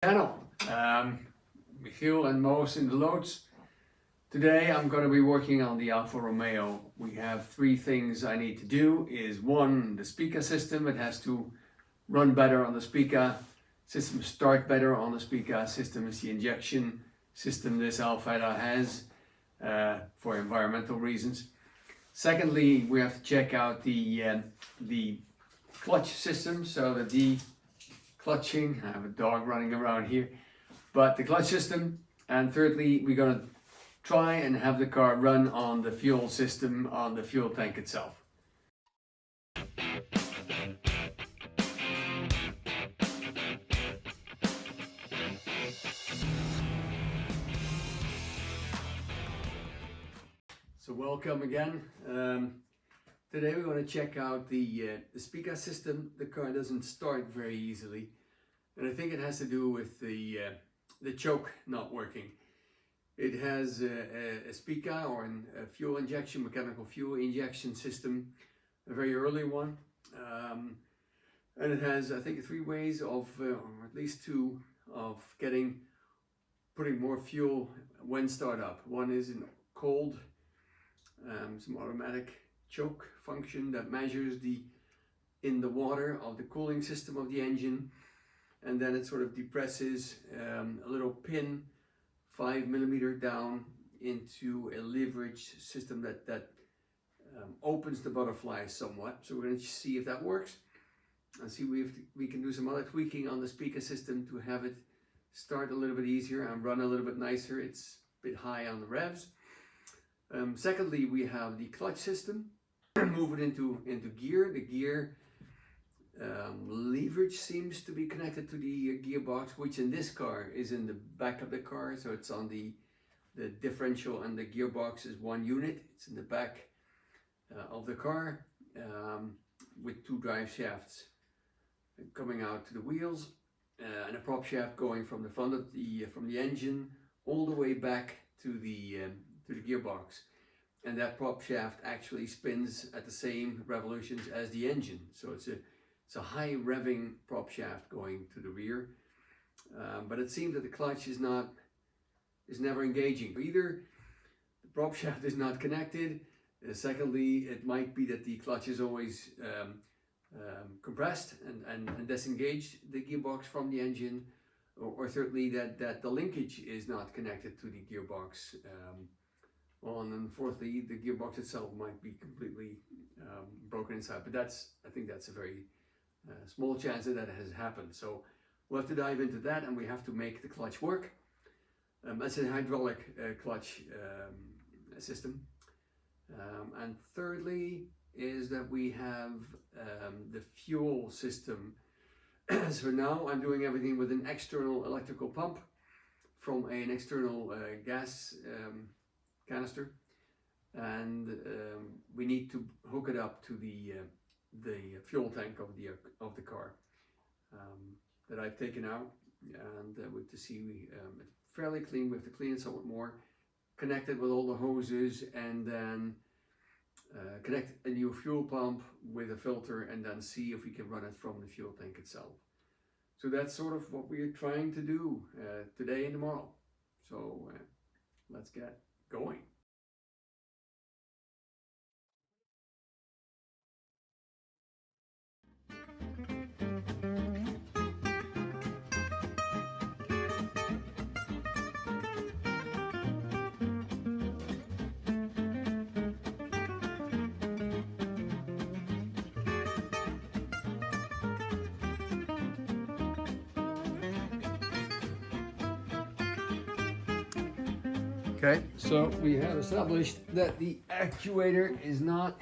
Channel. Michiel and Moos in the loads. Today I'm going to be working on the Alfa Romeo. We have three things I need to do. Is one, the Spica system. It has to run better on the Spica system, start better on the Spica system. Is the injection system this Alfa has for environmental reasons. Secondly, we have to check out the clutch system, so that the clutching, I have a dog running around here, but the clutch system. And thirdly, we're going to try and have the car run on the fuel system, on the fuel tank itself. So welcome again. Today we're going to check out the Spica system. The car doesn't start very easily, and I think it has to do with the choke not working. It has a Spica, or a fuel injection, mechanical fuel injection system, a very early one, and it has, I think, three ways of, or at least two, of putting more fuel when start up. One is in cold, some automatic choke function that measures in the water of the cooling system of the engine, and then it sort of depresses a little pin 5mm down into a leverage system that opens the butterfly somewhat. So we're going to see if that works and see if we can do some other tweaking on the Spica system to have it start a little bit easier and run a little bit nicer. It's a bit high on the revs. Secondly, we have the clutch system. Move it into gear. The gear leverage seems to be connected to the gearbox, which in this car is in the back of the car. So it's on the differential, and the gearbox is one unit. It's in the back of the car, with two drive shafts coming out to the wheels, and a prop shaft going from the front of from the engine all the way back to the gearbox. And that prop shaft actually spins at the same revolutions as the engine. So it's a high revving prop shaft going to the rear. But it seems that the clutch is never engaging. Either the prop shaft is not connected. Secondly, it might be that the clutch is always compressed and disengaged the gearbox from the engine. Or thirdly, that the linkage is not connected to the gearbox. And fourthly, the gearbox itself might be completely broken inside, but I think that's a very small chance that has happened. So we'll have to dive into that, and we have to make the clutch work. It's a hydraulic clutch system. And thirdly is that we have the fuel system. So now I'm doing everything with an external electrical pump from an external gas canister, and we need to hook it up to the fuel tank of the car that I've taken out, and to see it's fairly clean. We have to clean it somewhat more, connect it with all the hoses, and then connect a new fuel pump with a filter, and then see if we can run it from the fuel tank itself. So that's sort of what we're trying to do today and tomorrow. So let's get going. Okay, so we have established that the actuator is not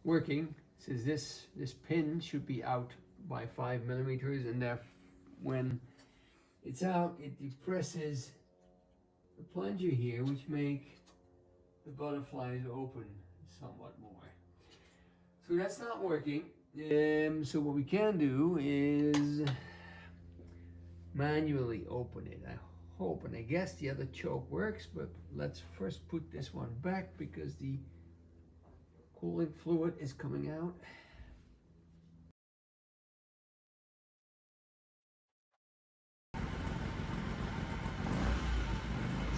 working, since this pin should be out by 5mm, and when it's out, it depresses the plunger here, which make the butterflies open somewhat more. So that's not working. So what we can do is manually open it. I hope, and I guess the other choke works, but let's first put this one back because the cooling fluid is coming out.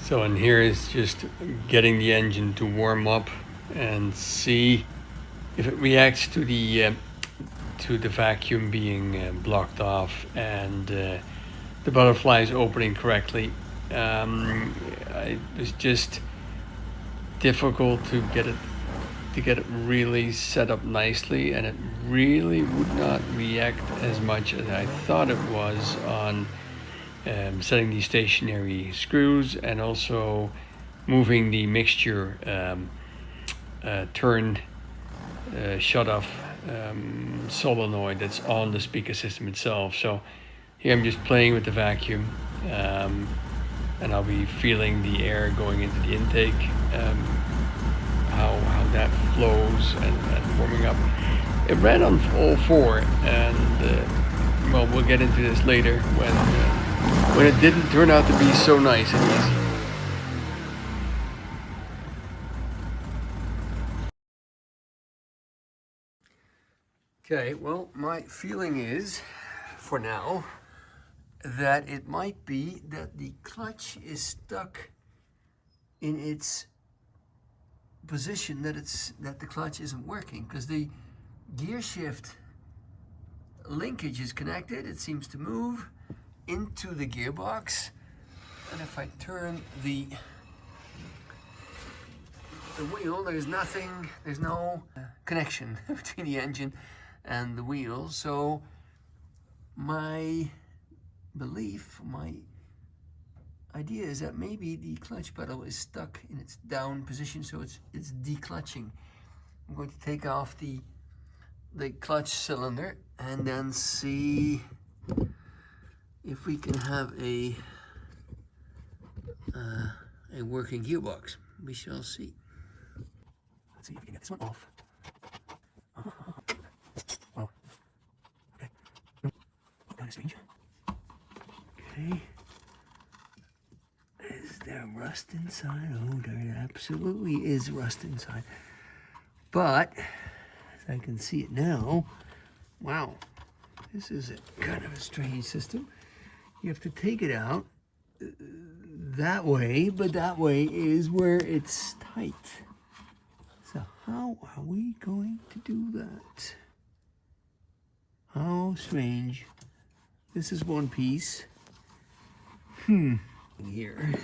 So in here is just getting the engine to warm up and see if it reacts to the vacuum being blocked off and the butterfly is opening correctly. It was just difficult to get it really set up nicely, and it really would not react as much as I thought it was on setting these stationary screws and also moving the mixture turn shut off solenoid that's on the Spica system itself. So here I'm just playing with the vacuum, and I'll be feeling the air going into the intake, how that flows and warming up. It ran on all four, and well, we'll get into this later when it didn't turn out to be so nice and easy. Okay, well, my feeling is, for now, that it might be that the clutch is stuck in its position, that the clutch isn't working, because the gear shift linkage is connected. It seems to move into the gearbox, and if I turn the wheel, there's no connection between the engine and the wheel. So my belief, my idea is that maybe the clutch pedal is stuck in its down position, so it's declutching. I'm going to take off the clutch cylinder and then see if we can have a working gearbox. We shall see. Let's see if we can get this one off. Oh, okay. Kind of strange. Okay. Is there rust inside? Oh, there absolutely is rust inside. But, as I can see it now, wow, this is kind of a strange system. You have to take it out that way, but that way is where it's tight. So how are we going to do that? How strange. This is one piece. Here.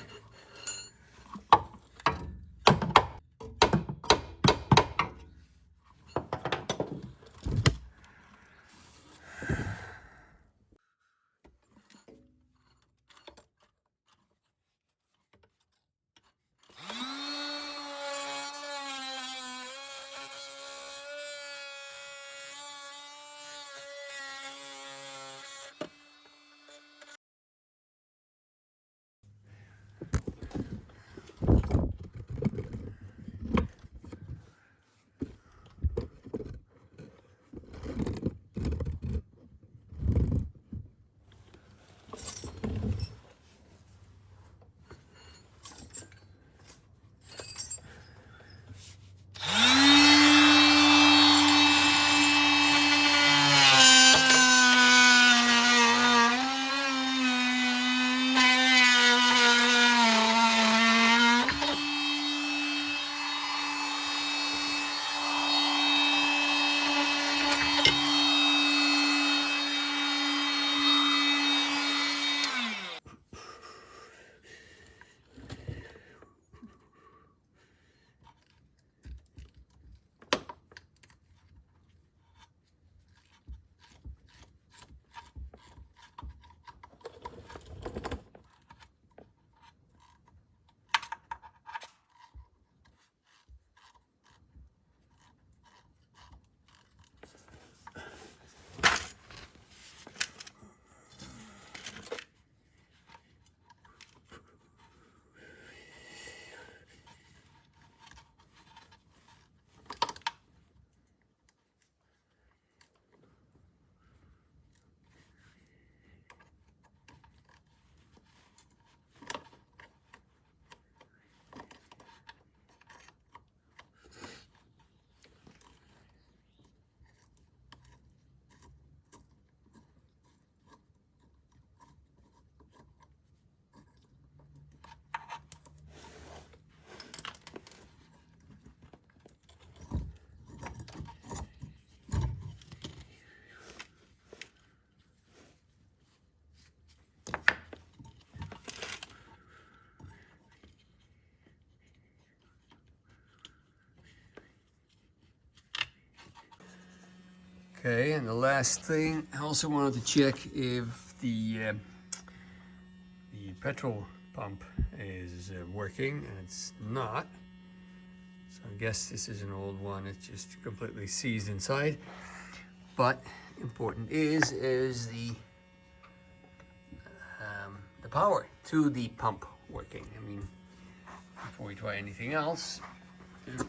Okay, and the last thing, I also wanted to check if the petrol pump is working, and it's not. So I guess this is an old one. It's just completely seized inside. But important is the power to the pump working. I mean, before we try anything else,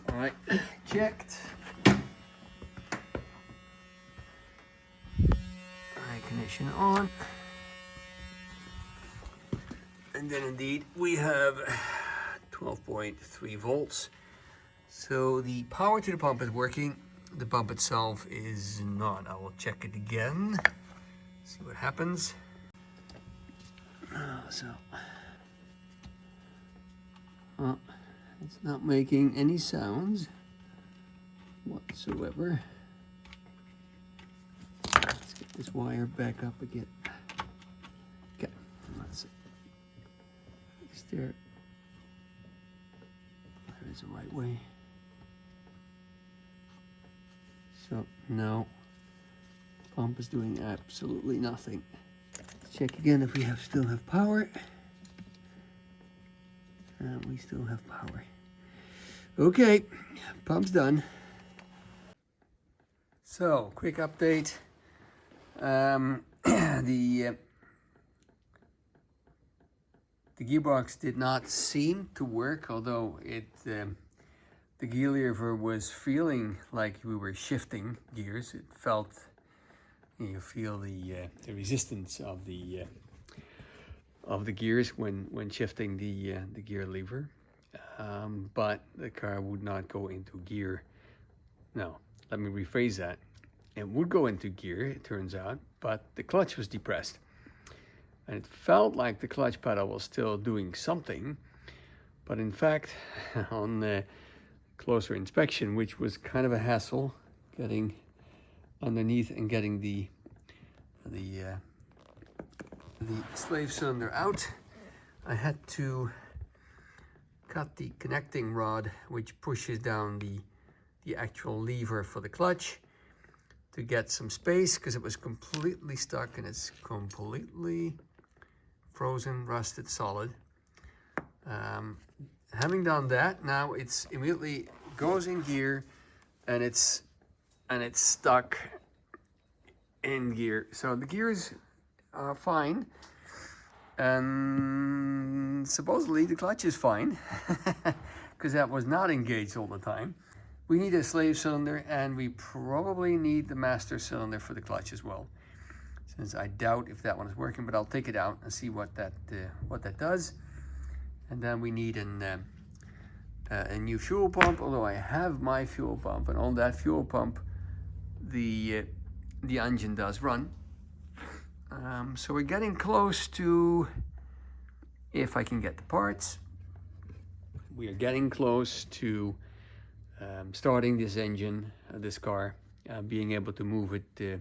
I checked. Ignition on, and then indeed we have 12.3 volts. So the power to the pump is working. The pump itself is not. I will check it again, see what happens. It's not making any sounds whatsoever. Let's get this wire back up again. Okay, let's see. Is there is the right way? So no, pump is doing absolutely nothing. Let's check again if we still have power. We still have power. Okay, pump's done. So, quick update. The gearbox did not seem to work, although the gear lever was feeling like we were shifting gears. It felt, you feel the resistance of the gears when shifting the gear lever, but the car would not go into gear. No, let me rephrase that. It would go into gear, it turns out, but the clutch was depressed. And it felt like the clutch pedal was still doing something, but in fact, on closer inspection, which was kind of a hassle, getting underneath and getting the slave cylinder out, I had to cut the connecting rod which pushes down the actual lever for the clutch to get some space, because it was completely stuck and it's completely frozen, rusted solid. Having done that, now it's immediately goes in gear and it's stuck in gear. So the gears are fine, and supposedly the clutch is fine because that was not engaged all the time. We need a slave cylinder, and we probably need the master cylinder for the clutch as well, since I doubt if that one is working, but I'll take it out and see what that does. And then we need a new fuel pump, although I have my fuel pump, and on that fuel pump the engine does run. So we're getting close to, if I can get the parts, we are getting close to starting this engine, this car, being able to move it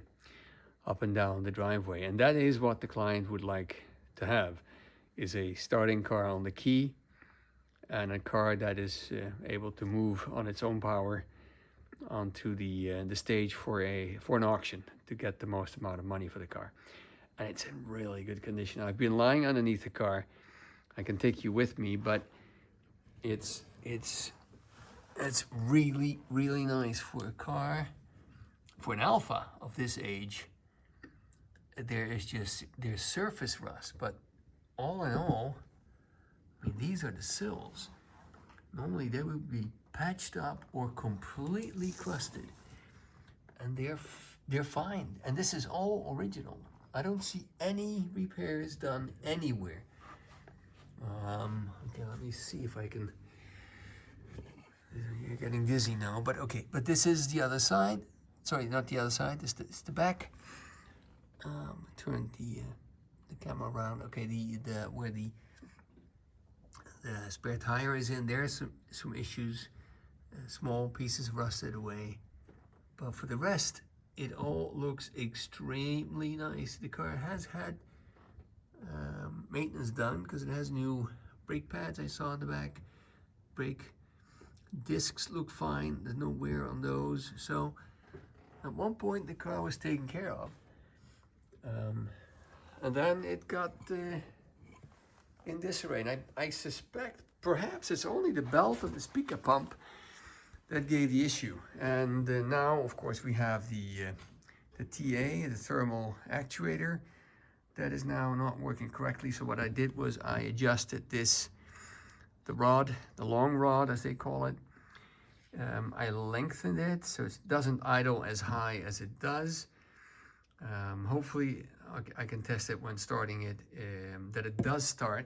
up and down the driveway. And that is what the client would like to have, is a starting car on the key, and a car that is able to move on its own power onto the stage for an auction to get the most amount of money for the car. And it's in really good condition. I've been lying underneath the car. I can take you with me, but it's really, really nice for a car, for an Alfa of this age. There's surface rust, but all in all, I mean, these are the sills. Normally they would be patched up or completely crusted, and they're fine. And this is all original. I don't see any repairs done anywhere. Okay, let me see if I can. You're getting dizzy now, but okay. But this is the other side. Sorry, not the other side. It's the back. Turn the camera around. Okay, where the spare tire is in, there's some issues. Small pieces rusted away, but for the rest, it all looks extremely nice. The car has had maintenance done because it has new brake pads. I saw in the back. Brake discs look fine. There's no wear on those. So At one point the car was taken care of, and then it got in disarray. And I suspect perhaps it's only the belt of the Spica pump that gave the issue. And now, of course, we have the TA, the thermal actuator, that is now not working correctly. So what I did was I adjusted this, the rod, the long rod as they call it. I lengthened it so it doesn't idle as high as it does. Hopefully I can test it when starting it, that it does start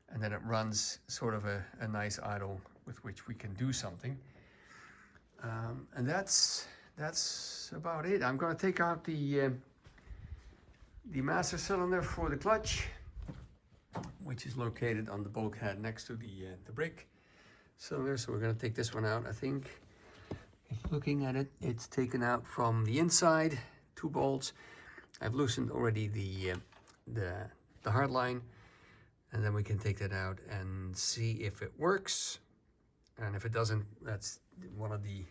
and that it runs sort of a nice idle with which we can do something. And that's about it. I'm going to take out the master cylinder for the clutch, which is located on the bulkhead next to the brake cylinder. So we're going to take this one out. I think, looking at it, it's taken out from the inside, 2 bolts. I've loosened already the hard line, and then we can take that out and see if it works. And if it doesn't, that's one of the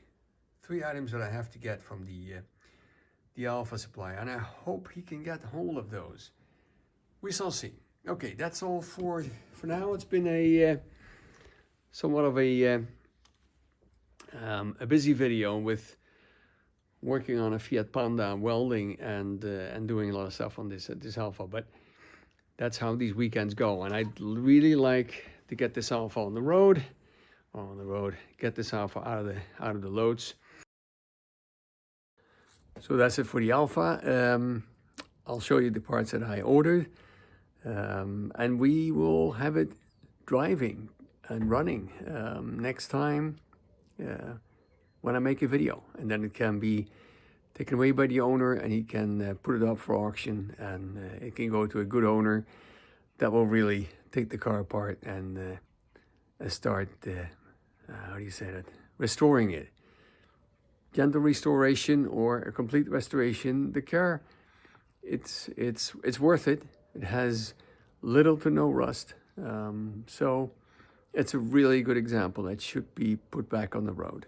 3 items that I have to get from the Alfa supplier, and I hope he can get hold of those. We shall see. Okay, that's all for now. It's been a somewhat of a busy video with working on a Fiat Panda, welding, and doing a lot of stuff on this Alfa. But that's how these weekends go, and I'd really like to get this Alfa on the road, get this Alfa out of the loads. So that's it for the Alfa. I'll show you the parts that I ordered, and we will have it driving and running next time when I make a video, and then it can be taken away by the owner, and he can put it up for auction, and it can go to a good owner that will really take the car apart and start how do you say that, restoring it. Gentle restoration or a complete restoration. The car, it's worth it. It has little to no rust, so it's a really good example that should be put back on the road.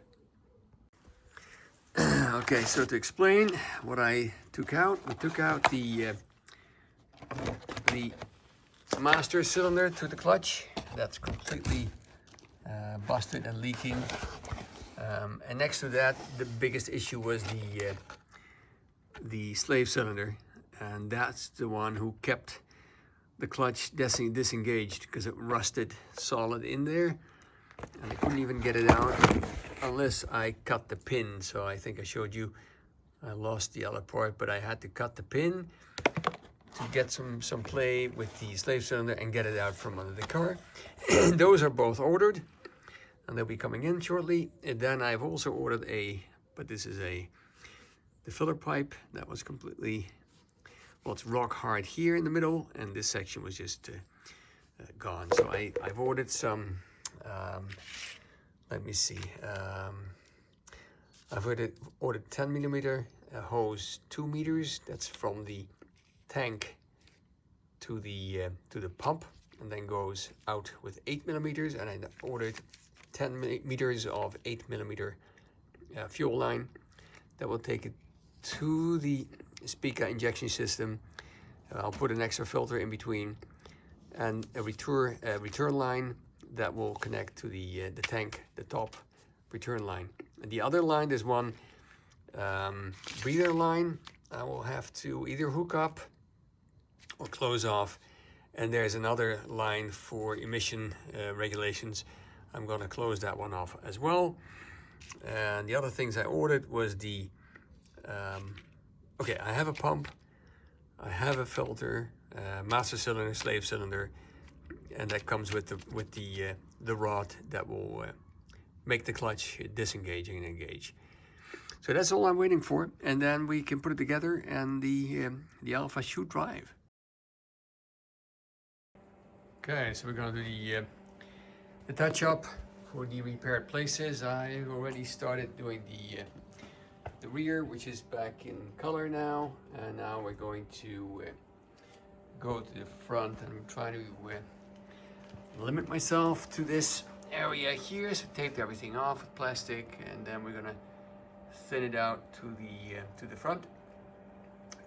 Okay, so to explain what I took out, we took out the master cylinder to the clutch. That's completely busted and leaking. And next to that, the biggest issue was the slave cylinder, and that's the one who kept the clutch disengaged because it rusted solid in there, and I couldn't even get it out unless I cut the pin. So I think I showed you I lost the other part, but I had to cut the pin to get some play with the slave cylinder and get it out from under the car. Those are both ordered, and they'll be coming in shortly. And then I've also ordered this is the filler pipe that was completely, well, it's rock hard here in the middle, and this section was just gone. So I've ordered some, let me see, I've ordered 10 millimeter hose, 2 meters. That's from the tank to the pump, and then goes out with 8 millimeters. And I ordered 10 meters of 8 millimeter fuel line that will take it to the Spica injection system. I'll put an extra filter in between, and a return line that will connect to the tank, the top return line. And the other line, there's one breather line I will have to either hook up or close off, and there's another line for emission regulations. I'm going to close that one off as well. And the other things I ordered was the okay, I have a pump, I have a filter, master cylinder, slave cylinder, and that comes with the rod that will make the clutch disengage and engage. So that's all I'm waiting for, and then we can put it together, and the Alfa should drive. Okay, so we're gonna do the touch up for the repaired places. I already started doing the rear, which is back in color now, and now we're going to go to the front, and I'm trying to limit myself to this area here. So taped everything off with plastic, and then we're gonna thin it out to the front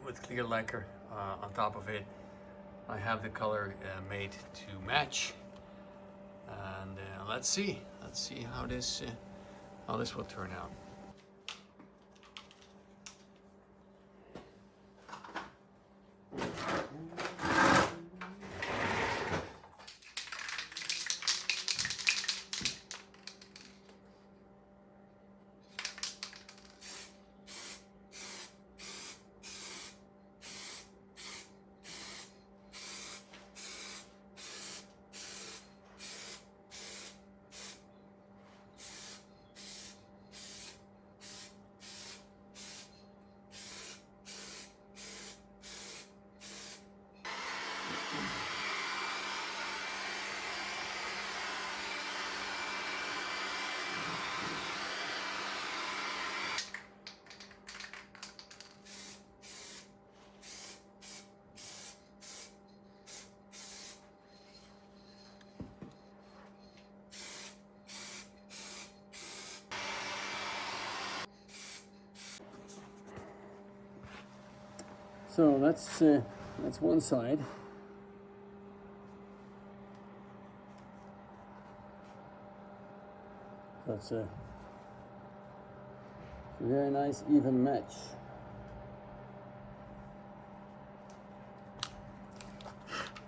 with clear lacquer on top of it. I have the color made to match, and let's see how this will turn out. So that's one side. That's a very nice even match.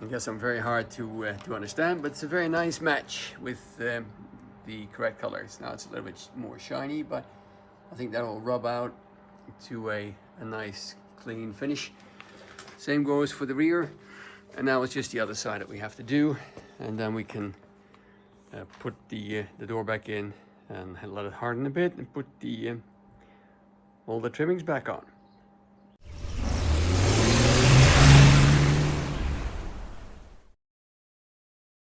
I guess I'm very hard to understand, but it's a very nice match with the correct colors. Now it's a little bit more shiny, but I think that will rub out to a nice clean finish. Same goes for the rear, and now it's just the other side that we have to do, and then we can put the door back in and let it harden a bit and put all the trimmings back on.